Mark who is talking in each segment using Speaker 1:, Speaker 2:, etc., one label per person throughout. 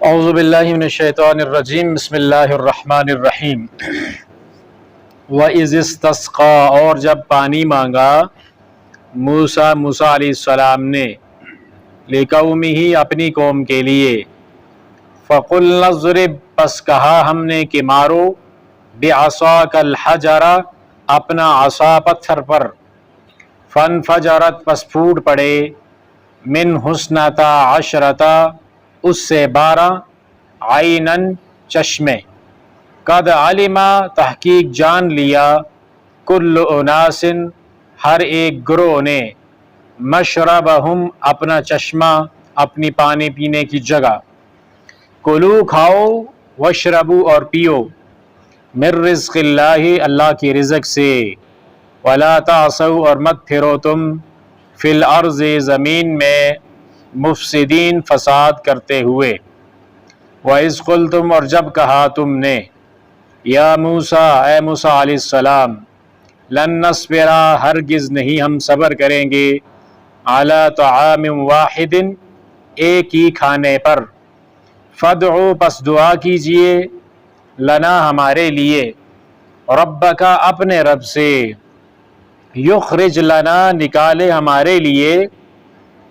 Speaker 1: اعوذ باللہ من الشیطان الرجیم بسم اللہ الرحمن الرحیم وَإِذِ اسْتَسْقَىٰ اور جب پانی مانگا موسیٰ علیہ السلام نے لِقَوْمِهِ اپنی قوم کے لیے فَقُلْنَا اضْرِبْ پس کہا ہم نے کہ مارو بِعَصَاكَ الْحَجَرَ اپنا عصا پتھر پر فَانْفَجَرَتْ پس پھوٹ پڑے من حسنتا عشرتا اس سے 12 عیناً چشمے قد علما تحقیق جان لیا کل اناس ہر ایک گروہ نے مشربہم اپنا چشمہ اپنی پانی پینے کی جگہ کلو کھاؤ وشربو اور پیو من رزق اللہ اللہ کی رزق سے ولا تعصوا اور مت پھرو تم فی الارض زمین میں مفسدین فساد کرتے ہوئے وَإِذْ قُلْتُمْ اور جب کہا تم نے یا موسیٰ اے موسیٰ علیہ السلام لن نصبر ہرگز نہیں ہم صبر کریں گے علی طعام واحد ایک ہی کھانے پر فادعو پس دعا کیجئے لنا ہمارے لیے ربک اپنے رب سے یخرج لنا نکالے ہمارے لیے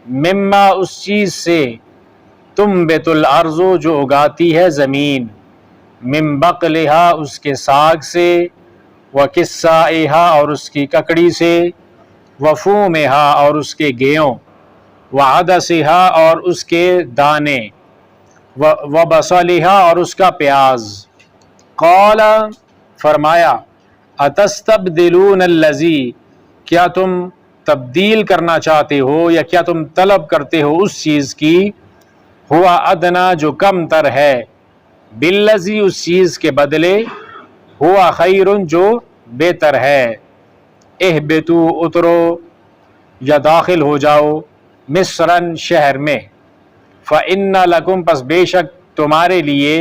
Speaker 1: مما اس چیز سے تنبت الارض جو اگاتی ہے زمین من بقلہا اس کے ساگ سے وکسائہا اور اس کی ککڑی سے وفومہا اور اس کے گیوں وعدسہا اور اس کے دانے وبصلہا اور اس کا پیاز قال فرمایا اتستبدلون الذی کیا تم تبدیل کرنا چاہتے ہو یا کیا تم طلب کرتے ہو اس چیز کی ہوا ادنا جو کم تر ہے بالذی اس چیز کے بدلے ہوا خیر جو بہتر ہے اہبتو اترو یا داخل ہو جاؤ مصرن شہر میں فإن لکم پس بے شک تمہارے لیے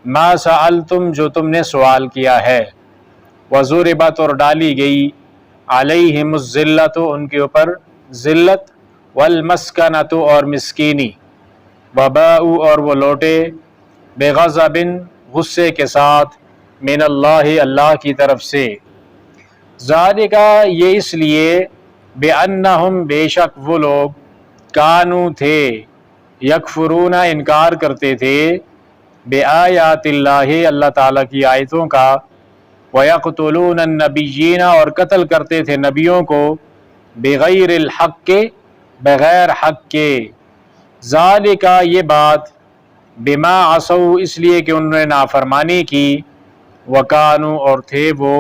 Speaker 1: ما سألتم جو تم نے سوال کیا ہے وضربت اور ڈالی گئی علیہم الذلۃ ان کے اوپر ذلت والمسکنۃ اور مسکینی وباءوا اور وہ لوٹے بغضب غصے کے ساتھ من اللہ کی طرف سے ذالک یہ اس لیے بأنہم بے شک وہ لوگ کانو تھے یکفرون انکار کرتے تھے بآیات اللہ تعالیٰ کی آیتوں کا وَيَقْتُلُونَ النَّبِيِّينَ اور قتل کرتے تھے نبیوں کو بغیر الحق کے بغیر حق کے ذالک یہ بات بما عصوا اس لیے کہ انہوں نے نافرمانی کی وکانو اور تھے وہ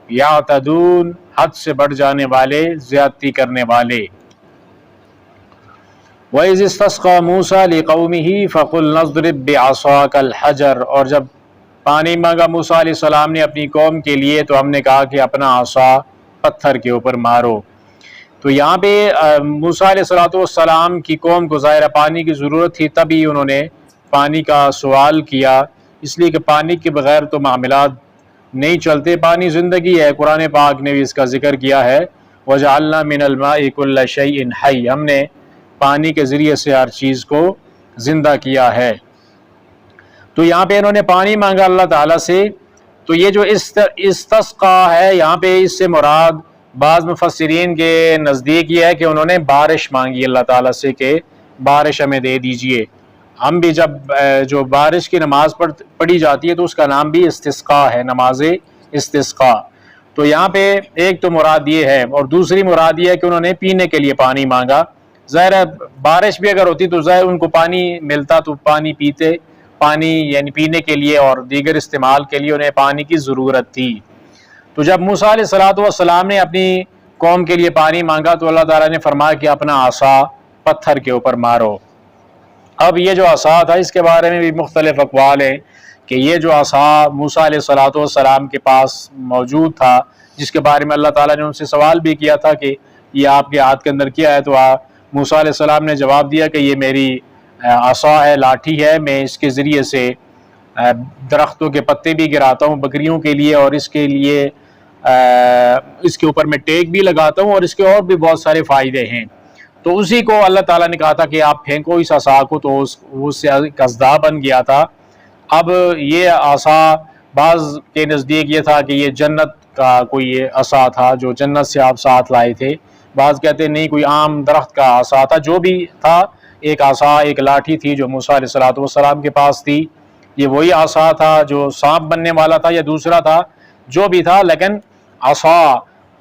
Speaker 1: یعتدون حد سے بڑھ جانے والے زیادتی کرنے والے وَإِذِ اسْتَسْقَىٰ مُوسَىٰ لِقَوْمِهِ فَقُلْنَا اضْرِب بِّعَصَاكَ الْحَجَرَ اور جب پانی مانگا موسیٰ علیہ السلام نے اپنی قوم کے لیے تو ہم نے کہا کہ اپنا عصا پتھر کے اوپر مارو تو یہاں پہ موسیٰ علیہ السلام کی قوم کو ظاہر پانی کی ضرورت تھی تبھی انہوں نے پانی کا سوال کیا اس لیے کہ پانی کے بغیر تو معاملات نہیں چلتے پانی زندگی ہے قرآن پاک نے بھی اس کا ذکر کیا ہے وَجَعَلْنَا مِنَ الْمَاءِ كُلَّ شَيْءٍ حَيٍّ ہم نے پانی کے ذریعے سے ہر چیز کو زندہ کیا ہے تو یہاں پہ انہوں نے پانی مانگا اللہ تعالیٰ سے تو یہ جو استسقا ہے یہاں پہ اس سے مراد بعض مفسرین کے نزدیک یہ ہے کہ انہوں نے بارش مانگی اللہ تعالیٰ سے کہ بارش ہمیں دے دیجئے ہم بھی جب جو بارش کی نماز پڑھی جاتی ہے تو اس کا نام بھی استسقا ہے نماز استسقا تو یہاں پہ ایک تو مراد یہ ہے اور دوسری مراد یہ ہے کہ انہوں نے پینے کے لیے پانی مانگا ظاہر ہے بارش بھی اگر ہوتی تو ظاہر ان کو پانی ملتا تو پانی پیتے پانی یعنی پینے کے لیے اور دیگر استعمال کے لیے انہیں پانی کی ضرورت تھی تو جب موسیٰ علیہ السلام نے اپنی قوم کے لیے پانی مانگا تو اللہ تعالیٰ نے فرمایا کہ اپنا عصا پتھر کے اوپر مارو اب یہ جو عصا تھا اس کے بارے میں بھی مختلف اقوال ہیں کہ یہ جو عصا موسیٰ علیہ السلام کے پاس موجود تھا جس کے بارے میں اللہ تعالیٰ نے ان سے سوال بھی کیا تھا کہ یہ آپ کے ہاتھ کے اندر کیا ہے تو موسیٰ علیہ السلام نے جواب دیا کہ یہ میری عصا ہے لاٹھی ہے میں اس کے ذریعے سے درختوں کے پتے بھی گراتا ہوں بکریوں کے لیے اور اس کے لیے اس کے اوپر میں ٹیک بھی لگاتا ہوں اور اس کے اور بھی بہت سارے فائدے ہیں تو اسی کو اللہ تعالیٰ نے کہا تھا کہ آپ پھینکو اس عصا کو، تو وہ اس سے قصدہ بن گیا تھا۔ اب یہ عصا بعض کے نزدیک یہ تھا کہ یہ جنت کا کوئی عصا تھا جو جنت سے آپ ساتھ لائے تھے، بعض کہتے نہیں کوئی عام درخت کا عصا تھا، جو بھی تھا ایک عصا، ایک لاٹھی تھی جو موسیٰ علیہ السلام کے پاس تھی۔ یہ وہی عصا تھا جو سانپ بننے والا تھا یا دوسرا تھا، جو بھی تھا، لیکن عصا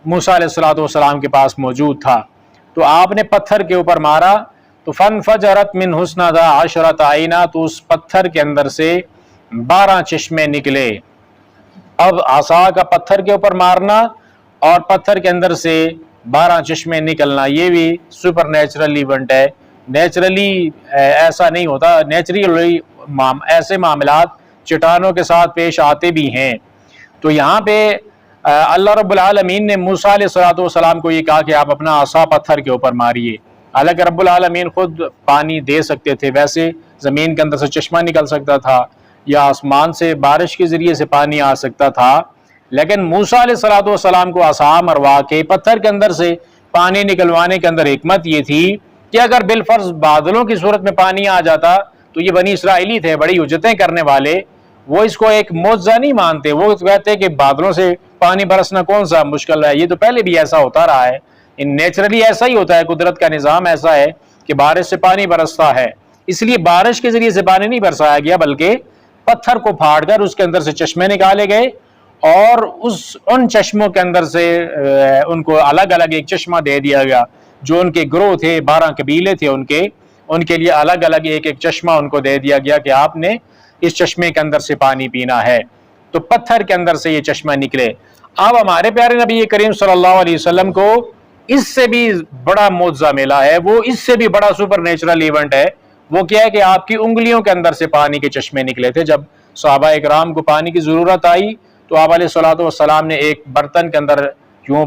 Speaker 1: موسیٰ علیہ السلام کے پاس موجود تھا۔ تو آپ نے پتھر کے اوپر مارا تو فانفجرت من حسنہا عشرۃ عینہ، تو اس پتھر کے اندر سے 12 چشمے نکلے۔ اب عصا کا پتھر کے اوپر مارنا اور پتھر کے اندر سے 12 چشمے نکلنا، یہ بھی سپر نیچرل ایونٹ ہے۔ نیچرلی ایسا نہیں ہوتا، نیچرلی ایسے معاملات چٹانوں کے ساتھ پیش آتے بھی ہیں۔ تو یہاں پہ اللہ رب العالمین نے موسیٰ علیہ السلام کو یہ کہا کہ آپ اپنا عصا پتھر کے اوپر ماریے، حالانکہ رب العالمین خود پانی دے سکتے تھے، ویسے زمین کے اندر سے چشمہ نکل سکتا تھا یا آسمان سے بارش کے ذریعے سے پانی آ سکتا تھا، لیکن موسیٰ علیہ السلام کو عصا مروا کے پتھر کے اندر سے پانی نکلوانے کے اندر حکمت یہ تھی کہ اگر بالفرض بادلوں کی صورت میں پانی آ جاتا تو یہ بنی اسرائیلی تھے، بڑی حجتیں کرنے والے، وہ اس کو ایک معجزہ نہیں مانتے، وہ کہتے کہ بادلوں سے پانی برسنا کون سا مشکل ہے، یہ تو پہلے بھی ایسا ہوتا رہا ہے، نیچرلی ایسا ہی ہوتا ہے، قدرت کا نظام ایسا ہے کہ بارش سے پانی برستا ہے۔ اس لیے بارش کے ذریعے سے پانی نہیں برسایا گیا، بلکہ پتھر کو پھاڑ کر اس کے اندر سے چشمے نکالے گئے، اور ان چشموں کے اندر سے ان کو الگ الگ ایک چشمہ دے دیا گیا، جو ان کے گروہ تھے، 12 قبیلے تھے ان کے لیے الگ الگ ایک ایک چشمہ ان کو دے دیا گیا کہ آپ نے اس چشمے کے اندر سے پانی پینا ہے۔ تو پتھر کے اندر سے یہ چشمہ نکلے۔ اب ہمارے پیارے نبی کریم صلی اللہ علیہ وسلم کو اس سے بھی بڑا معجزہ ملا ہے، وہ اس سے بھی بڑا سپر نیچرل ایونٹ ہے۔ وہ کیا ہے کہ آپ کی انگلیوں کے اندر سے پانی کے چشمے نکلے تھے۔ جب صحابہ اکرام کو پانی کی ضرورت آئی تو آپ علیہ السلام نے ایک برتن کے اندر یوں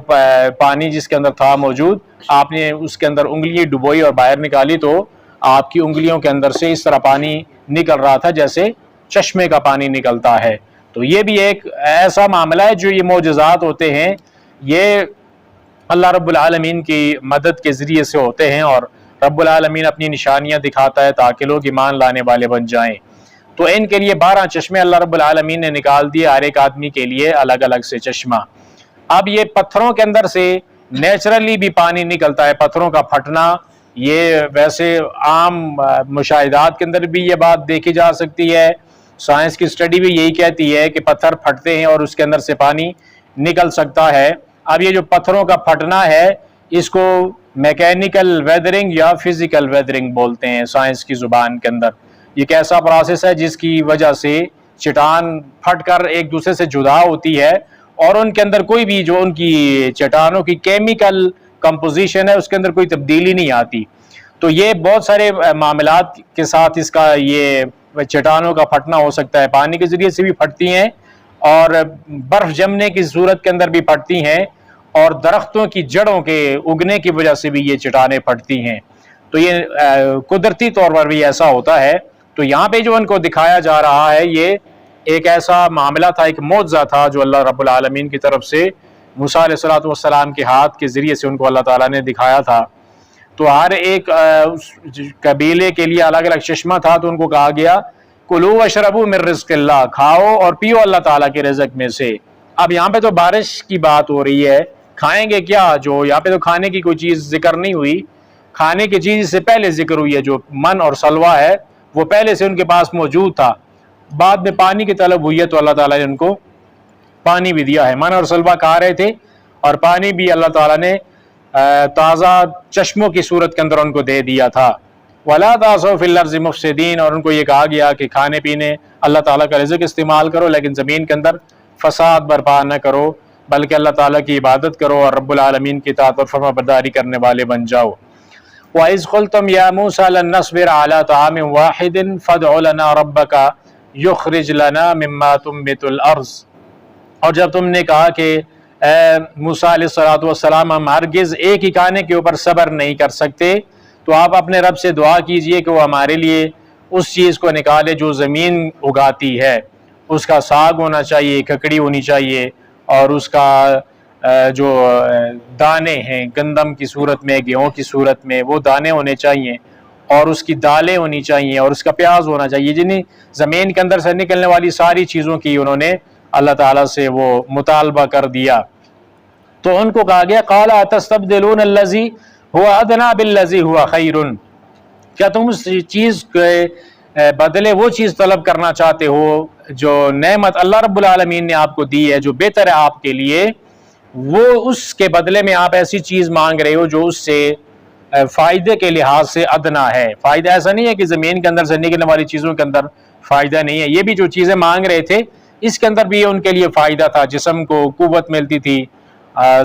Speaker 1: پانی جس کے اندر تھا موجود، آپ نے اس کے اندر انگلیاں ڈبوئی اور باہر نکالی، تو آپ کی انگلیوں کے اندر سے اس طرح پانی نکل رہا تھا جیسے چشمے کا پانی نکلتا ہے۔ تو یہ بھی ایک ایسا معاملہ ہے جو یہ معجزات ہوتے ہیں، یہ اللہ رب العالمین کی مدد کے ذریعے سے ہوتے ہیں، اور رب العالمین اپنی نشانیاں دکھاتا ہے تاکہ لوگ ایمان لانے والے بن جائیں۔ تو ان کے لیے 12 چشمے اللہ رب العالمین نے نکال دیے، ہر ایک آدمی کے لیے الگ الگ سے چشمہ۔ اب یہ پتھروں کے اندر سے نیچرلی بھی پانی نکلتا ہے، پتھروں کا پھٹنا یہ ویسے عام مشاہدات کے اندر بھی یہ بات دیکھی جا سکتی ہے، سائنس کی اسٹڈی بھی یہی کہتی ہے کہ پتھر پھٹتے ہیں اور اس کے اندر سے پانی نکل سکتا ہے۔ اب یہ جو پتھروں کا پھٹنا ہے اس کو میکینیکل ویدرنگ یا فزیکل ویدرنگ بولتے ہیں سائنس کی زبان کے اندر۔ یہ ایک ایسا پروسیس ہے جس کی وجہ سے چٹان پھٹ کر ایک دوسرے سے جدا ہوتی ہے، اور ان کے اندر کوئی بھی جو ان کی چٹانوں کی کیمیکل کمپوزیشن ہے اس کے اندر کوئی تبدیلی نہیں آتی۔ تو یہ بہت سارے معاملات کے ساتھ اس کا یہ چٹانوں کا پھٹنا ہو سکتا ہے، پانی کے ذریعے سے بھی پھٹتی ہیں اور برف جمنے کی صورت کے اندر بھی پھٹتی ہیں، اور درختوں کی جڑوں کے اگنے کی وجہ سے بھی یہ چٹانیں پھٹتی ہیں۔ تو یہ قدرتی طور پر بھی ایسا ہوتا ہے۔ تو یہاں پہ جو ان کو دکھایا جا رہا ہے یہ ایک ایسا معاملہ تھا، ایک معجزہ تھا جو اللہ رب العالمین کی طرف سے موسیٰ علیہ السلام کے ہاتھ کے ذریعے سے ان کو اللہ تعالیٰ نے دکھایا تھا۔ تو ہر ایک قبیلے کے لیے الگ الگ چشمہ تھا، تو ان کو کہا گیا کلوا واشربوا من رزق اللہ، کھاؤ اور پیو اللہ تعالیٰ کے رزق میں سے۔ اب یہاں پہ تو بارش کی بات ہو رہی ہے، کھائیں گے کیا؟ جو یہاں پہ تو کھانے کی کوئی چیز ذکر نہیں ہوئی، کھانے کی چیز سے پہلے ذکر ہوئی ہے، جو من اور سلوہ ہے وہ پہلے سے ان کے پاس موجود تھا، بعد میں پانی کی طلب ہوئی ہے تو اللہ تعالیٰ نے ان کو پانی بھی دیا ہے۔ من اور سلوہ کھا رہے تھے اور پانی بھی اللہ تعالیٰ نے تازہ چشموں کی صورت کے اندر ان کو دے دیا تھا۔ وَلَا تَعْثَوْا فِي الْأَرْضِ مُفْسِدِينَ، اور ان کو یہ کہا گیا کہ کھانے پینے اللہ تعالیٰ کا رزق استعمال کرو، لیکن زمین کے اندر فساد برپا نہ کرو، بلکہ اللہ تعالیٰ کی عبادت کرو اور رب العالمین کی اطاعت اور فرما برداری کرنے والے بن جاؤ۔ وَإِذْ قُلْتُمْ يَا مُوسَىٰ لَن نَّصْبِرَ عَلَىٰ طَعَامٍ وَاحِدٍ فَادْعُ لَنَا رَبَّكَ يُخْرِجْ لَنَا مِمَّا تُنبِتُ الْأَرْضُ، اور جب تم نے کہا کہ اے موسیٰ علیہ السلام ہم ہرگز ایک ہی کھانے کے اوپر صبر نہیں کر سکتے، تو آپ اپنے رب سے دعا کیجئے کہ وہ ہمارے لیے اس چیز کو نکالے جو زمین اگاتی ہے، اس کا ساگ ہونا چاہیے، ککڑی ہونی چاہیے، اور اس کا جو دانے ہیں گندم کی صورت میں، گیہوں کی صورت میں، وہ دانے ہونے چاہیے، اور اس کی دالیں ہونی چاہیے، اور اس کا پیاز ہونا چاہیے، جنہیں زمین کے اندر سے نکلنے والی ساری چیزوں کی انہوں نے اللہ تعالیٰ سے وہ مطالبہ کر دیا۔ تو ان کو کہا گیا قال اتستبدلون الذی هو ادنی بالذی هو خیر، کیا تم اس چیز کے بدلے وہ چیز طلب کرنا چاہتے ہو جو نعمت اللہ رب العالمین نے آپ کو دی ہے، جو بہتر ہے آپ کے لیے، وہ اس کے بدلے میں آپ ایسی چیز مانگ رہے ہو جو اس سے فائدے کے لحاظ سے ادنا ہے۔ فائدہ ایسا نہیں ہے کہ زمین کے اندر سے نکلنے والی چیزوں کے اندر فائدہ نہیں ہے، یہ بھی جو چیزیں مانگ رہے تھے اس کے اندر بھی ان کے لیے فائدہ تھا، جسم کو قوت ملتی تھی،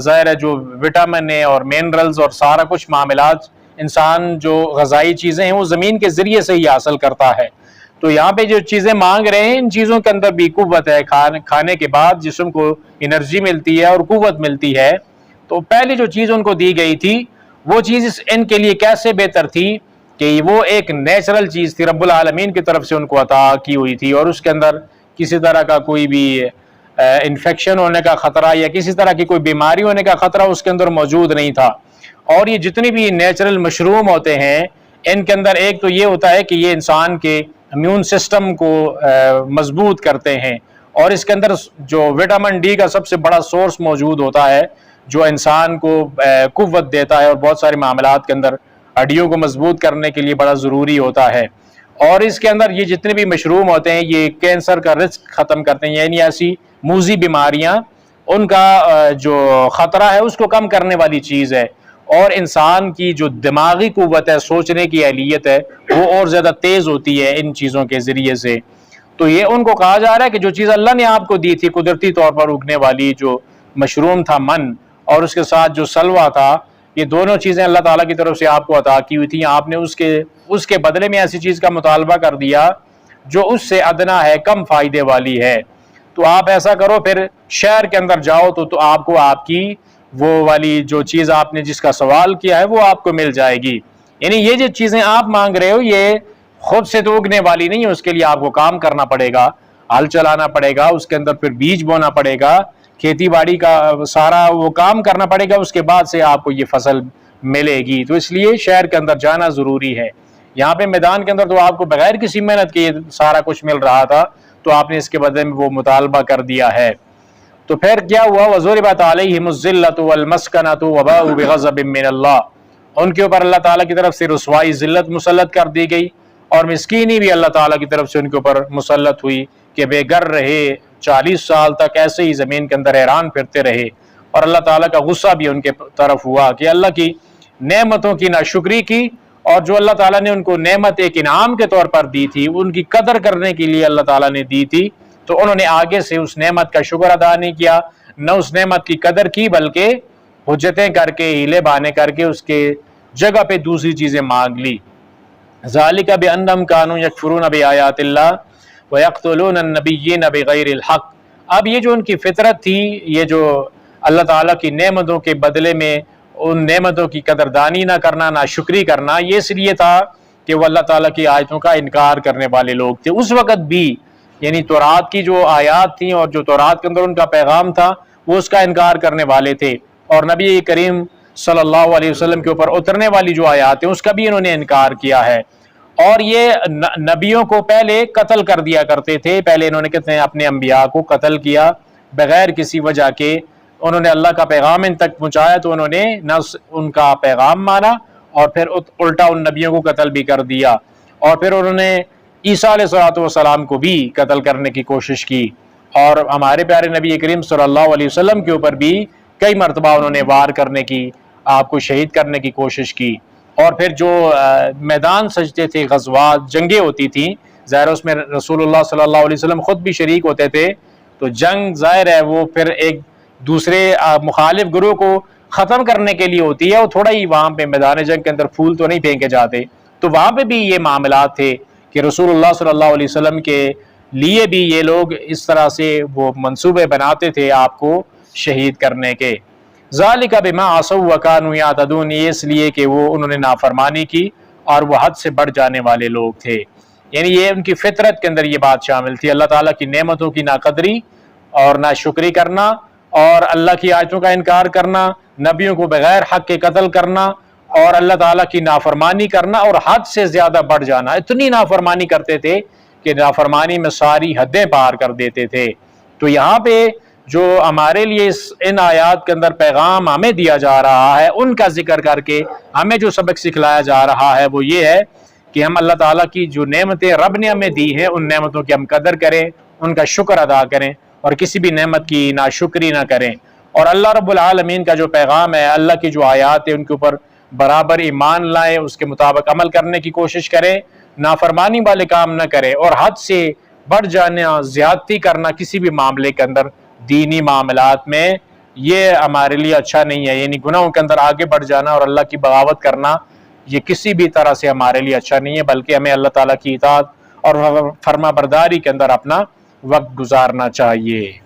Speaker 1: ظاہر ہے جو وٹامن ہے اور منرلز اور سارا کچھ معاملات انسان جو غذائی چیزیں ہیں وہ زمین کے ذریعے سے ہی حاصل کرتا ہے۔ تو یہاں پہ جو چیزیں مانگ رہے ہیں ان چیزوں کے اندر بھی قوت ہے، کھانے کے بعد جسم کو انرجی ملتی ہے اور قوت ملتی ہے۔ تو پہلی جو چیز ان کو دی گئی تھی وہ چیز ان کے لیے کیسے بہتر تھی کہ وہ ایک نیچرل چیز تھی، رب العالمین کی طرف سے ان کو عطا کی ہوئی تھی، اور اس کے اندر کسی طرح کا کوئی بھی انفیکشن ہونے کا خطرہ یا کسی طرح کی کوئی بیماری ہونے کا خطرہ اس کے اندر موجود نہیں تھا۔ اور یہ جتنی بھی نیچرل مشروم ہوتے ہیں ان کے اندر ایک تو یہ ہوتا ہے کہ یہ انسان کے امیون سسٹم کو مضبوط کرتے ہیں، اور اس کے اندر جو وٹامن ڈی کا سب سے بڑا سورس موجود ہوتا ہے جو انسان کو قوت دیتا ہے اور بہت سارے معاملات کے اندر ہڈیوں کو مضبوط کرنے کے لیے بڑا ضروری ہوتا ہے۔ اور اس کے اندر یہ جتنے بھی مشروم ہوتے ہیں یہ کینسر کا رسک ختم کرتے ہیں، یعنی ایسی موذی بیماریاں ان کا جو خطرہ ہے اس کو کم کرنے والی چیز ہے، اور انسان کی جو دماغی قوت ہے، سوچنے کی اہلیت ہے، وہ اور زیادہ تیز ہوتی ہے ان چیزوں کے ذریعے سے۔ تو یہ ان کو کہا جا رہا ہے کہ جو چیز اللہ نے آپ کو دی تھی قدرتی طور پر اگنے والی، جو مشروم تھا من اور اس کے ساتھ جو سلوا تھا، یہ دونوں چیزیں اللہ تعالیٰ کی طرف سے آپ کو عطا کی ہوئی تھیں، آپ نے اس کے بدلے میں ایسی چیز کا مطالبہ کر دیا جو اس سے ادنا ہے، کم فائدے والی ہے۔ تو آپ ایسا کرو، پھر شہر کے اندر جاؤ تو آپ کو آپ کی وہ والی جو چیز آپ نے جس کا سوال کیا ہے وہ آپ کو مل جائے گی۔ یعنی یہ جو چیزیں آپ مانگ رہے ہو یہ خود سے تو اگنے والی نہیں ہے، اس کے لیے آپ کو کام کرنا پڑے گا، ہل چلانا پڑے گا، اس کے اندر پھر بیج بونا پڑے گا، کھیتی باڑی کا سارا وہ کام کرنا پڑے گا، اس کے بعد سے آپ کو یہ فصل ملے گی۔ تو اس لیے شہر کے اندر جانا ضروری ہے۔ یہاں پہ میدان کے اندر تو آپ کو بغیر کسی محنت کے سارا کچھ مل رہا تھا، تو آپ نے اس کے بدلے میں وہ مطالبہ کر دیا ہے۔ تو پھر کیا ہوا؟ وَضُرِبَتْ عَلَيْهِمُ الذِّلَّةُ وَالْمَسْكَنَةُ وَبَاءُوا بِغَضَبٍ مِّنَ اللَّهِ، ان کے اوپر اللہ تعالیٰ کی طرف سے رسوائی، ذلت مسلط کر دی گئی، اور مسکینی بھی اللہ تعالیٰ کی طرف سے ان کے اوپر مسلط ہوئی کہ بے گھر رہے، 40 سال تک ایسے ہی زمین کے اندر حیران پھرتے رہے، اور اللہ تعالیٰ کا غصہ بھی ان کے طرف ہوا کہ اللہ کی نعمتوں کی ناشکری کی، اور جو اللہ تعالیٰ نے ان کو نعمت ایک انعام کے طور پر دی تھی، ان کی قدر کرنے کے لیے اللہ تعالیٰ نے دی تھی، تو انہوں نے آگے سے اس نعمت کا شکر ادا نہیں کیا، نہ اس نعمت کی قدر کی، بلکہ حجتیں کر کے، ہیلے بہانے کر کے اس کے جگہ پہ دوسری چیزیں مانگ لی۔ ذالک بانہم کانوا یکفرون بآیات اللہ ویقتلون النبیین بغیر الحق۔ اب یہ جو ان کی فطرت تھی، یہ جو اللہ تعالیٰ کی نعمتوں کے بدلے میں ان نعمتوں کی قدردانی نہ کرنا، نہ شکری کرنا، یہ اس لیے تھا کہ وہ اللہ تعالیٰ کی آیتوں کا انکار کرنے والے لوگ تھے۔ اس وقت بھی یعنی تورات کی جو آیات تھیں اور جو تورات کے اندر ان کا پیغام تھا وہ اس کا انکار کرنے والے تھے، اور نبی کریم صلی اللہ علیہ وسلم کے اوپر اترنے والی جو آیات ہیں اس کا بھی انہوں نے انکار کیا ہے۔ اور یہ نبیوں کو پہلے قتل کر دیا کرتے تھے، پہلے انہوں نے کہتے ہیں اپنے انبیاء کو قتل کیا بغیر کسی وجہ کے، انہوں نے اللہ کا پیغام ان تک پہنچایا تو انہوں نے نہ ان کا پیغام مانا، اور پھر الٹا ان نبیوں کو قتل بھی کر دیا، اور پھر انہوں نے عیسیٰ علیہ السلام کو بھی قتل کرنے کی کوشش کی، اور ہمارے پیارے نبی کریم صلی اللہ علیہ وسلم کے اوپر بھی کئی مرتبہ انہوں نے وار کرنے کی، آپ کو شہید کرنے کی کوشش کی۔ اور پھر جو میدان سجتے تھے، غزوات، جنگیں ہوتی تھیں، ظاہر اس میں رسول اللہ صلی اللہ علیہ وسلم خود بھی شریک ہوتے تھے، تو جنگ ظاہر ہے وہ پھر ایک دوسرے مخالف گروہ کو ختم کرنے کے لیے ہوتی ہے، اور تھوڑا ہی وہاں پہ میدان جنگ کے اندر پھول تو نہیں پھینکے جاتے، تو وہاں پہ بھی یہ معاملات تھے کہ رسول اللہ صلی اللہ علیہ وسلم کے لیے بھی یہ لوگ اس طرح سے وہ منصوبے بناتے تھے آپ کو شہید کرنے کے۔ ذالک بما عصوا وکانوا یعتدون، یہ اس لیے کہ وہ انہوں نے نافرمانی کی اور وہ حد سے بڑھ جانے والے لوگ تھے، یعنی یہ ان کی فطرت کے اندر یہ بات شامل تھی، اللہ تعالیٰ کی نعمتوں کی ناقدری اور ناشکری کرنا، اور اللہ کی آیتوں کا انکار کرنا، نبیوں کو بغیر حق کے قتل کرنا اور اللہ تعالیٰ کی نافرمانی کرنا اور حد سے زیادہ بڑھ جانا۔ اتنی نافرمانی کرتے تھے کہ نافرمانی میں ساری حدیں پار کر دیتے تھے۔ تو یہاں پہ جو ہمارے لیے ان آیات کے اندر پیغام ہمیں دیا جا رہا ہے، ان کا ذکر کر کے ہمیں جو سبق سکھلایا جا رہا ہے وہ یہ ہے کہ ہم اللہ تعالیٰ کی جو نعمتیں رب نے ہمیں دی ہیں ان نعمتوں کی ہم قدر کریں، ان کا شکر ادا کریں اور کسی بھی نعمت کی ناشکری نہ کریں۔ اور اللہ رب العالمین کا جو پیغام ہے، اللہ کی جو آیات ہیں ان کے اوپر برابر ایمان لائیں، اس کے مطابق عمل کرنے کی کوشش کریں، نافرمانی والے کام نہ کریں اور حد سے بڑھ جانا، زیادتی کرنا کسی بھی معاملے کے اندر، دینی معاملات میں، یہ ہمارے لیے اچھا نہیں ہے۔ یعنی گناہوں کے اندر آگے بڑھ جانا اور اللہ کی بغاوت کرنا یہ کسی بھی طرح سے ہمارے لیے اچھا نہیں ہے، بلکہ ہمیں اللہ تعالیٰ کی اطاعت اور فرما برداری کے اندر اپنا وقت گزارنا چاہیے۔